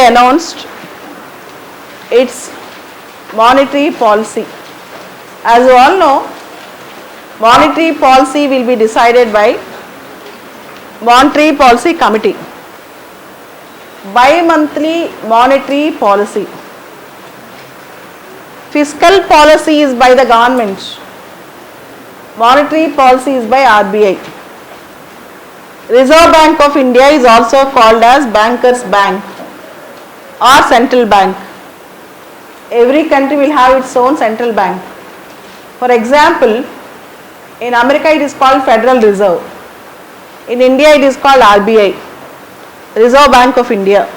RBI announced its monetary policy. As you all know, monetary policy will be decided by Monetary Policy Committee. Bi-monthly monetary policy. Fiscal policy is by the government. Monetary policy is by RBI. Reserve Bank of India is also called as Bankers Bank or Central Bank. Every country will have its own central bank. For example, in America it is called Federal Reserve. In India it is called RBI, Reserve Bank of India.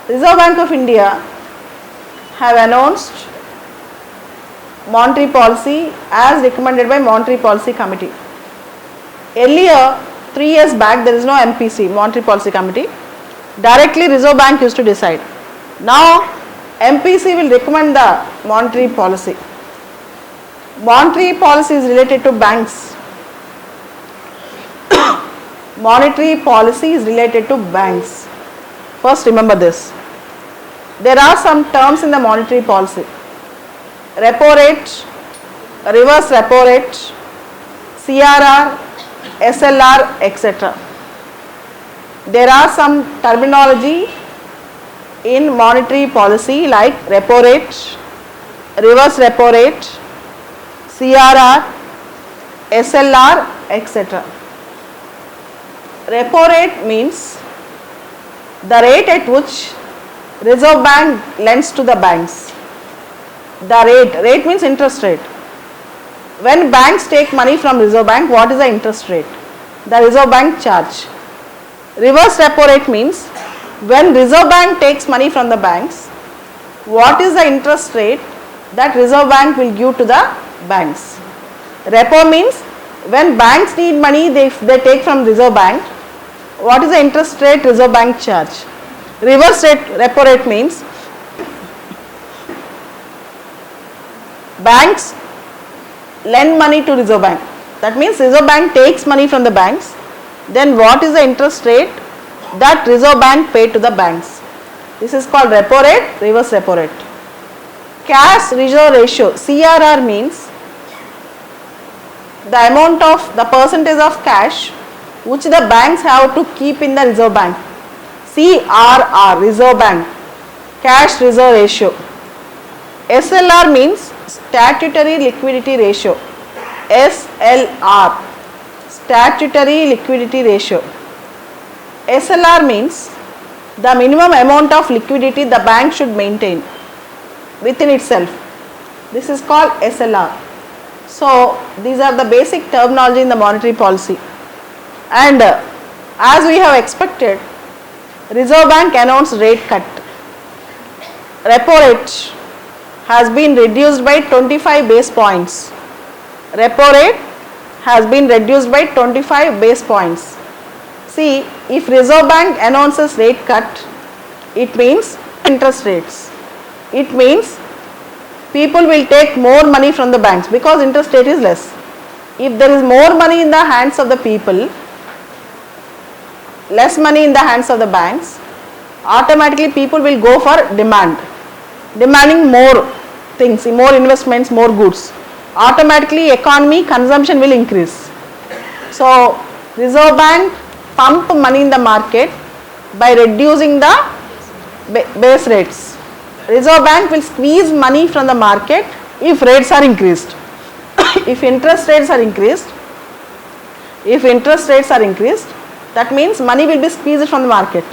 Reserve Bank of India have announced monetary policy as recommended by Monetary Policy Committee. Earlier, 3 years back, there is no MPC, Monetary Policy Committee. Directly Reserve Bank used to decide. Now, MPC will recommend the monetary policy. Monetary policy is related to banks. Monetary policy is related to banks. First remember this. There are some terms in the monetary policy. Repo rate, reverse repo rate, CRR, SLR, etc. There are some terminology in monetary policy like repo rate, reverse repo rate, CRR, SLR, etc. Repo rate means the rate at which Reserve Bank lends to the banks. The rate means interest rate. When banks take money from Reserve Bank, what is the interest rate? The Reserve Bank charge. Reverse repo rate means when Reserve Bank takes money from the banks, what is the interest rate that Reserve Bank will give to the banks? Repo means when banks need money, they take from Reserve Bank, what is the interest rate Reserve Bank charge? Reverse repo rate means banks lend money to Reserve Bank. That means Reserve Bank takes money from the banks. Then what is the interest rate that Reserve Bank paid to the banks? This is called repo rate, reverse repo rate. Cash reserve ratio, CRR means the amount of the percentage of cash which the banks have to keep in the Reserve Bank. CRR, Reserve Bank, cash reserve ratio. SLR means statutory liquidity ratio. SLR, statutory liquidity ratio. SLR means the minimum amount of liquidity the bank should maintain within itself. This is called SLR. So, these are the basic terminology in the monetary policy. And as we have expected, Reserve Bank announced rate cut. Repo rate has been reduced by 25 base points. Repo rate has been reduced by 25 base points. See, if Reserve Bank announces rate cut, it means interest rates. It means people will take more money from the banks because interest rate is less. If there is more money in the hands of the people, less money in the hands of the banks, automatically people will go for demanding more things, more investments, more goods. Automatically economy consumption will increase. So, Reserve Bank pump money in the market by reducing the base rates. Reserve Bank will squeeze money from the market if rates are increased. If interest rates are increased, that means money will be squeezed from the market.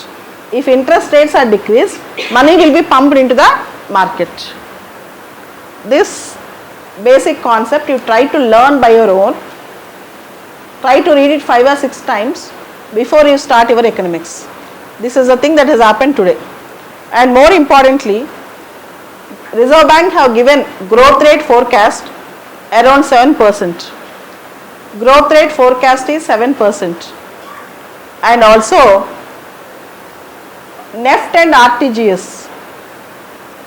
If interest rates are decreased, money will be pumped into the market. This basic concept you try to learn by your own. Try to read it 5 or 6 times before you start your economics. This is the thing that has happened today. And more importantly, Reserve Bank have given growth rate forecast around 7%. Growth rate forecast is 7%. And also NEFT and RTGS.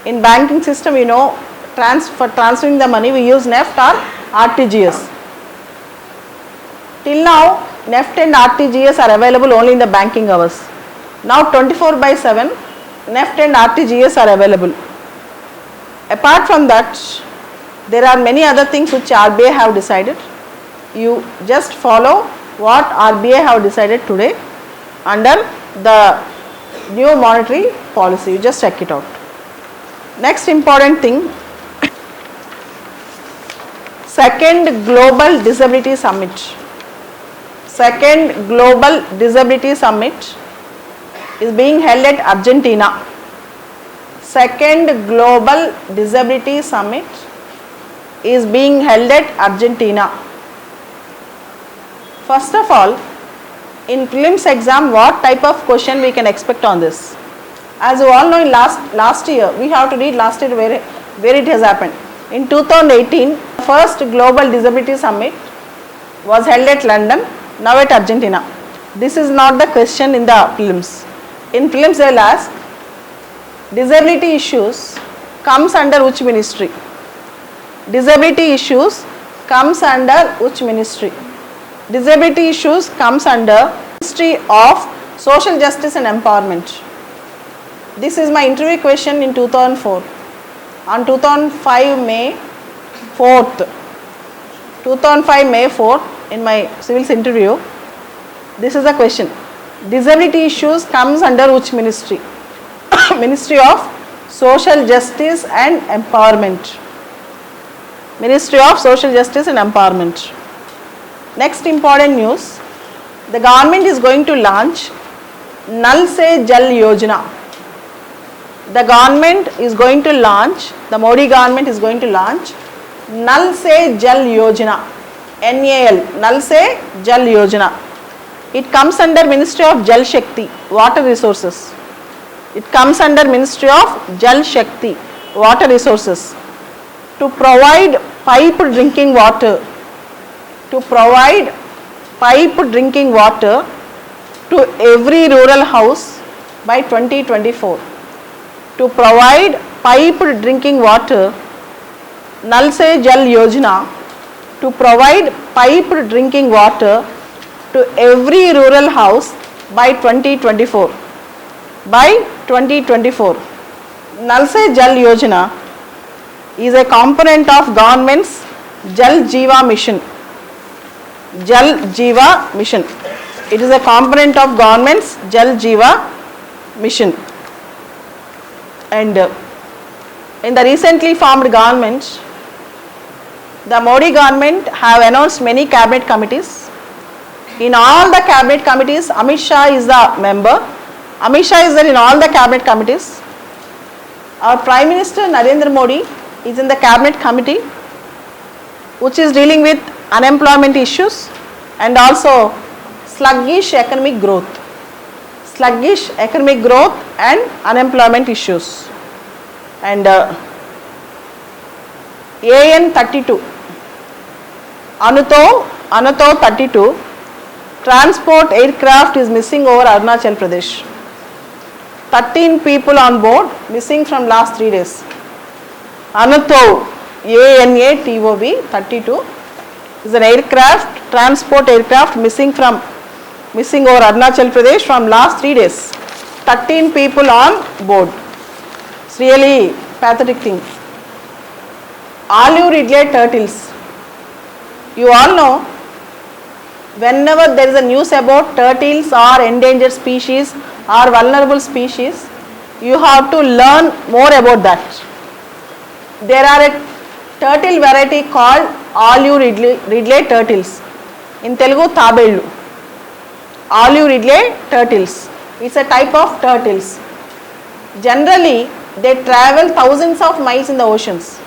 In banking system, you know, for transferring the money we use NEFT or RTGS. Till now, NEFT and RTGS are available only in the banking hours. Now 24/7 NEFT and RTGS are available. Apart from that, there are many other things which RBI have decided. You just follow what RBI have decided today under the new monetary policy. You just check it out. Next important thing, second Global Disability Summit. Second Global Disability Summit is being held at Argentina. Second Global Disability Summit is being held at Argentina. First of all, in prelims exam, what type of question we can expect on this? As you all know, in last year, we have to read last year where it has happened. In 2018, first Global Disability Summit was held at London, now at Argentina. This is not the question in the prelims. In prelims they will ask, disability issues comes under which ministry? Disability issues comes under which ministry? Disability issues comes under Ministry of Social Justice and Empowerment. This is my interview question in 2004. On 2005 May 4th, 2005 May 4th, in my civils interview, this is the question. Disability issues comes under which ministry? Ministry of Social Justice and Empowerment. Ministry of Social Justice and Empowerment. Next important news, the government is going to launch Nal Se Jal Yojana. The government is going to launch, the Modi government is going to launch Nal Se Jal Yojana, NAL, Nal Se Jal Yojana. It comes under Ministry of Jal Shakti, Water Resources. It comes under Ministry of Jal Shakti, Water Resources, to provide piped drinking water, to provide piped drinking water to every rural house by 2024. To provide piped drinking water, Nal Se Jal Yojana, to provide piped drinking water to every rural house by 2024. By 2024. Nal Se Jal Yojana is a component of government's Jal Jeeva mission. Jal Jeeva mission. It is a component of government's Jal Jeeva mission. And in the recently formed government, the Modi government have announced many cabinet committees. In all the cabinet committees, Amit Shah is the member. Amit Shah is there in all the cabinet committees. Our Prime Minister Narendra Modi is in the cabinet committee which is dealing with unemployment issues and also sluggish economic growth. Sluggish economic growth and unemployment issues. And AN 32, Anuto 32, transport aircraft is missing over Arunachal Pradesh. 13 people on board missing from last 3 days. Anuto, ANATOB 32 is an aircraft, transport aircraft missing over Arunachal Pradesh from last 3 days. 13 people on board. It's really pathetic thing. Olive Ridley turtles. You all know, whenever there is a news about turtles or endangered species or vulnerable species, you have to learn more about that. There are a turtle variety called Olive Ridley turtles. In Telugu, Tabelu. Olive Ridley turtles. It's a type of turtles. Generally, they travel thousands of miles in the oceans.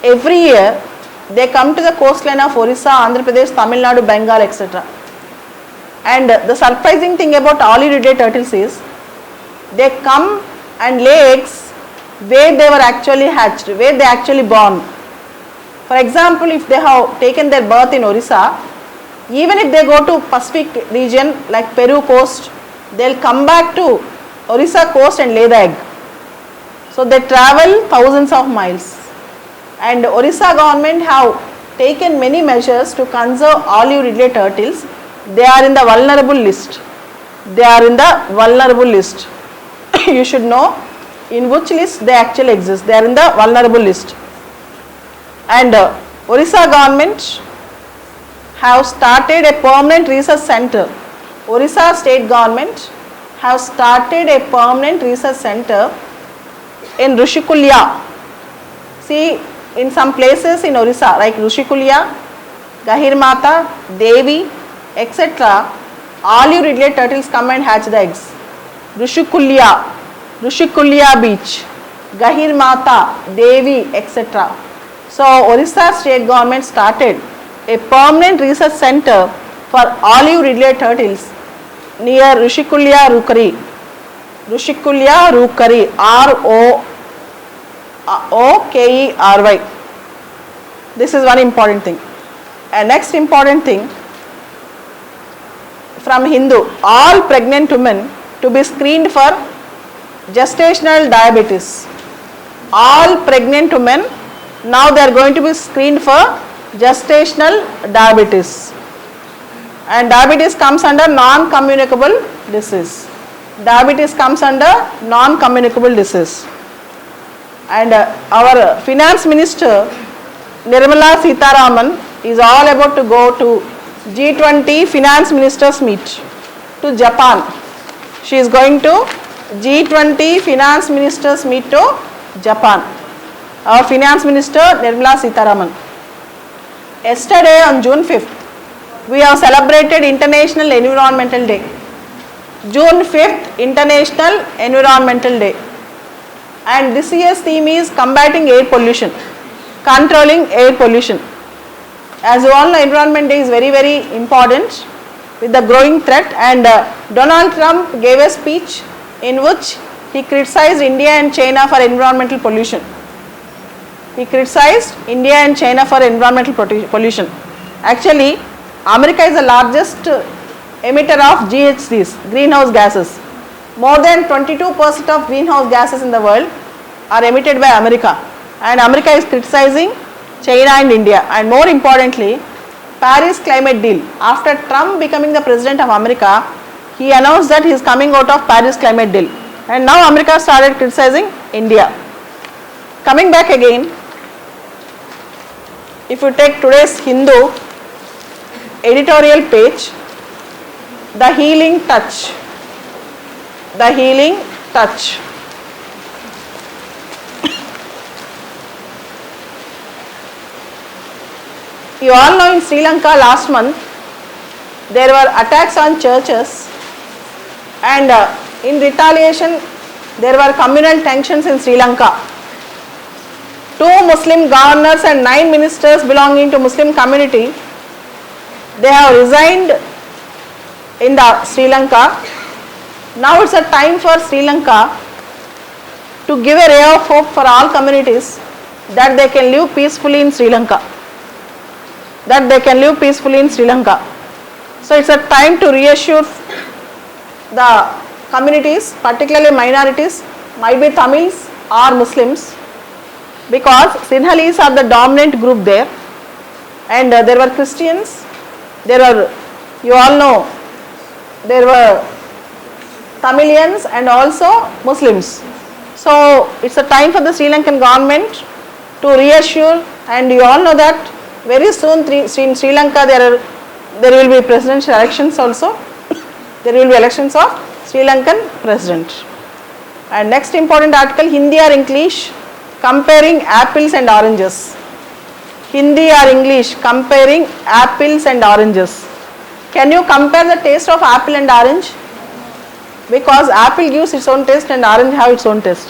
Every year, they come to the coastline of Orissa, Andhra Pradesh, Tamil Nadu, Bengal, etc. And the surprising thing about Olive Ridley turtles is, they come and lay eggs where they were actually hatched, where they actually born. For example, if they have taken their birth in Orissa, even if they go to Pacific region like Peru coast, they'll come back to Orissa coast and lay the egg. So they travel thousands of miles. And Orissa government have taken many measures to conserve Olive Ridley turtles. They are in the vulnerable list. they are in the vulnerable list. You should know in which list they actually exist. They are in the vulnerable list. And Orissa government have started a permanent research center. Orissa state government have started a permanent research center in Rishikulya. See, in some places in Orissa like Rishikulya, Gahirmata, Devi, etc., olive ridley turtles come and hatch the eggs. Rishikulya beach, Gahirmata, Devi, etc. So Orissa state government started a permanent research center for olive ridley turtles near Rishikulya Rookery. Rishikulya Rookery, Rookery. This is one important thing. And next important thing, from Hindu, all pregnant women to be screened for gestational diabetes. All pregnant women, now they are going to be screened for gestational diabetes. And diabetes comes under non-communicable disease. Diabetes comes under non-communicable disease. And our finance minister Nirmala Sitharaman is all about to go to G20 finance ministers meet to Japan. She is going to G20 finance ministers meet to Japan. Our finance minister Nirmala Sitharaman. Yesterday on June 5th, we have celebrated International Environmental Day. June 5th, International Environmental Day. And this year's theme is combating air pollution, controlling air pollution. As you all know, Environment Day is very, very important with the growing threat, and Donald Trump gave a speech in which he criticized India and China for environmental pollution. He criticized India and China for environmental pollution. Actually, America is the largest emitter of GHGs, greenhouse gases. More than 22% of greenhouse gases in the world are emitted by America, and America is criticizing China and India. And more importantly, Paris climate deal. After Trump becoming the president of America, he announced that he is coming out of Paris climate deal, and now America started criticizing India. Coming back again, if you take today's Hindu editorial page, the healing touch. The healing touch. You all know in Sri Lanka last month there were attacks on churches, and in retaliation there were communal tensions in Sri Lanka. 2 Muslim governors and 9 ministers belonging to Muslim community, they have resigned in the Sri Lanka. Now it's a time for Sri Lanka to give a ray of hope for all communities that they can live peacefully in Sri Lanka. That they can live peacefully in Sri Lanka. So it's a time to reassure the communities, particularly minorities, might be Tamils or Muslims, because Sinhalese are the dominant group there, and there were Christians, there were, you all know, there were Tamilians and also Muslims. So it's a time for the Sri Lankan government to reassure, and you all know that very soon in Sri Lanka there will be presidential elections also. There will be elections of Sri Lankan president. And next important article, Hindi or English, comparing apples and oranges. Hindi or English, comparing apples and oranges. Can you compare the taste of apple and orange? Because apple gives its own taste and orange have its own taste.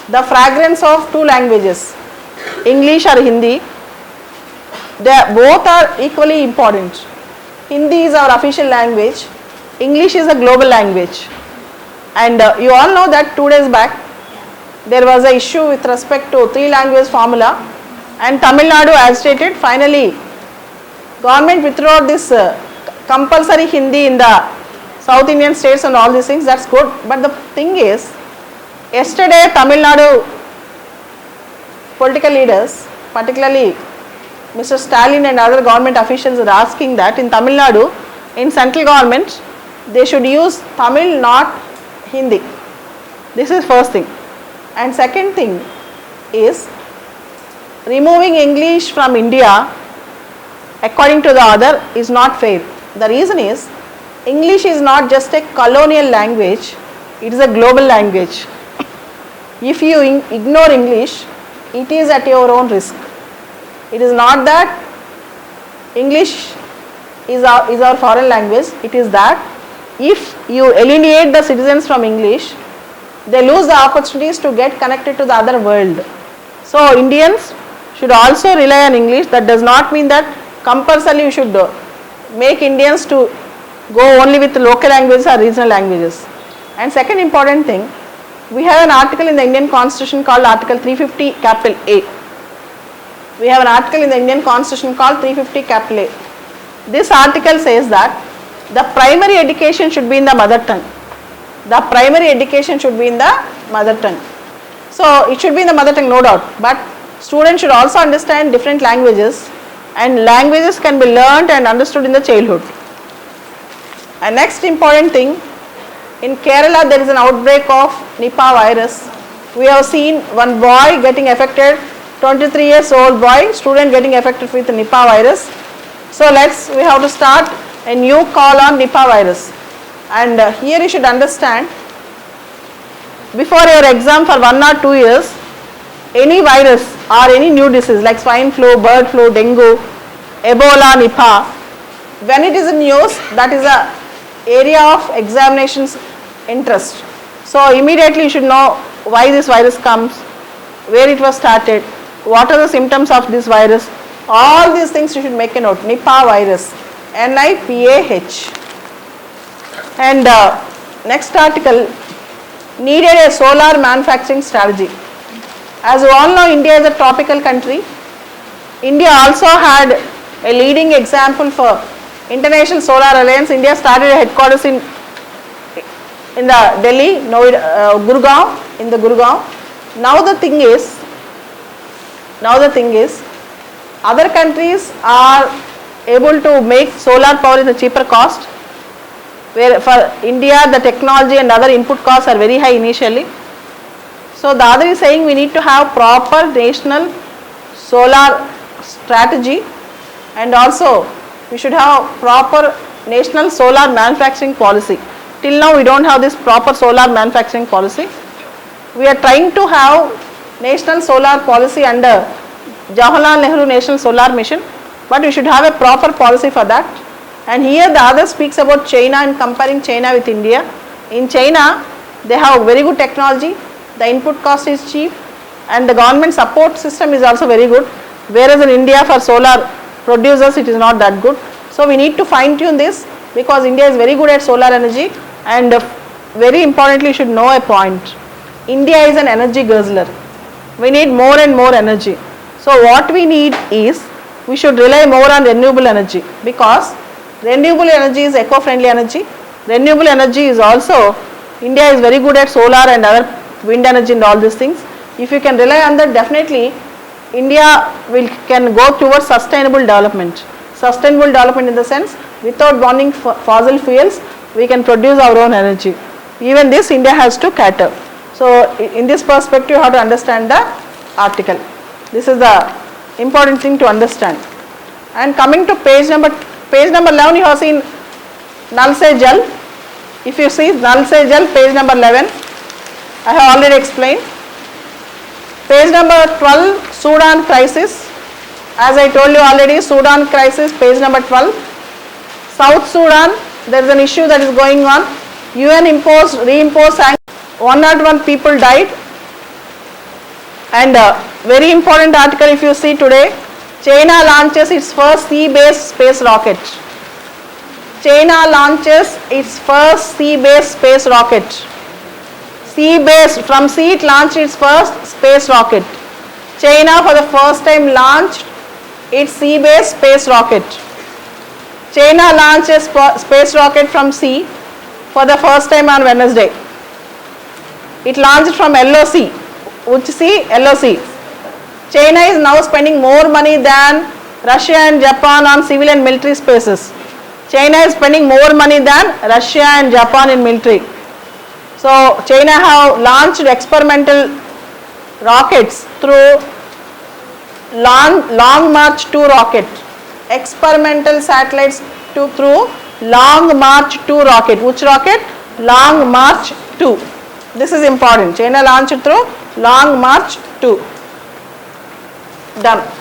The fragrance of 2 languages, English or Hindi, both are equally important. Hindi is our official language, English is a global language. And you all know that 2 days back there was an issue with respect to 3 language formula, and Tamil Nadu agitated. Finally, government withdrew this compulsory Hindi in the South Indian states and all these things. That's good. But the thing is, yesterday Tamil Nadu political leaders, particularly Mr. Stalin and other government officials, are asking that in Tamil Nadu in central government, they should use Tamil, not Hindi. This is first thing. And second thing is, removing English from India according to the other is not fair. The reason is, English is not just a colonial language, it is a global language. If you ignore English, it is at your own risk. It is not that English is our foreign language, it is that if you alienate the citizens from English, they lose the opportunities to get connected to the other world. So Indians should also rely on English. That does not mean that compulsorily you should make Indians to go only with local languages or regional languages. And second important thing, we have an article in the Indian Constitution called Article 350 capital A. We have an article in the Indian Constitution called 350 capital A. This article says that the primary education should be in the mother tongue. The primary education should be in the mother tongue. So it should be in the mother tongue, no doubt, but students should also understand different languages, and languages can be learnt and understood in the childhood. And next important thing, in Kerala there is an outbreak of Nipah virus. We have seen one boy getting affected, 23 years old boy, student getting affected with Nipah virus. So we have to start a new call on Nipah virus. And here you should understand, before your exam for 1 or 2 years, any virus or any new disease like swine flu, bird flu, dengue, Ebola, Nipah, when it is in news, that is a area of examinations interest. So immediately you should know why this virus comes, where it was started, what are the symptoms of this virus. All these things you should make a note. Nipah virus, Nipah. And next article, needed a solar manufacturing strategy. As you all know, India is a tropical country. India also had a leading example for International Solar Alliance. India started a headquarters in the Delhi, Gurgaon, in the Gurgaon. Now the thing is, other countries are able to make solar power in a cheaper cost, where for India the technology and other input costs are very high initially. So the other is saying we need to have proper national solar strategy, and also we should have proper national solar manufacturing policy. Till now we don't have this proper solar manufacturing policy. We are trying to have national solar policy under Jawaharlal Nehru National Solar Mission, but we should have a proper policy for that. And here the other speaks about China and comparing China with India. In China, they have very good technology, the input cost is cheap, and the government support system is also very good, whereas in India for solar producers it is not that good. So we need to fine tune this, because India is very good at solar energy, and very importantly you should know a point. India is an energy guzzler. We need more and more energy. So what we need is, we should rely more on renewable energy, because renewable energy is eco-friendly energy. Renewable energy is also, India is very good at solar and other wind energy and all these things. If you can rely on that, definitely India can go towards sustainable development. Sustainable development in the sense, without burning fossil fuels, we can produce our own energy. Even this India has to cater. So in this perspective you have to understand the article. This is the important thing to understand. And coming to page number 11, you have seen Nal Se Jal. If you see Nal Se Jal, page number 11, I have already explained. Page number 12, Sudan crisis. As I told you already, Sudan crisis, page number 12. South Sudan, there is an issue that is going on. UN reimposed sanctions. 101 people died. And very important article, if you see today, China launches its first sea-based space rocket. China launches its first sea-based space rocket. Sea-based, from sea it launched its first space rocket. China for the first time launched its sea-based space rocket. China launched a space rocket from sea for the first time on Wednesday. It launched from LOC. Which sea? LOC. China is now spending more money than Russia and Japan on civil and military spaces. China is spending more money than Russia and Japan in military. So China have launched experimental rockets through Long March 2 rocket. Experimental satellites through Long March 2 rocket. Which rocket? Long March 2. This is important. China launched through Long March 2. Done.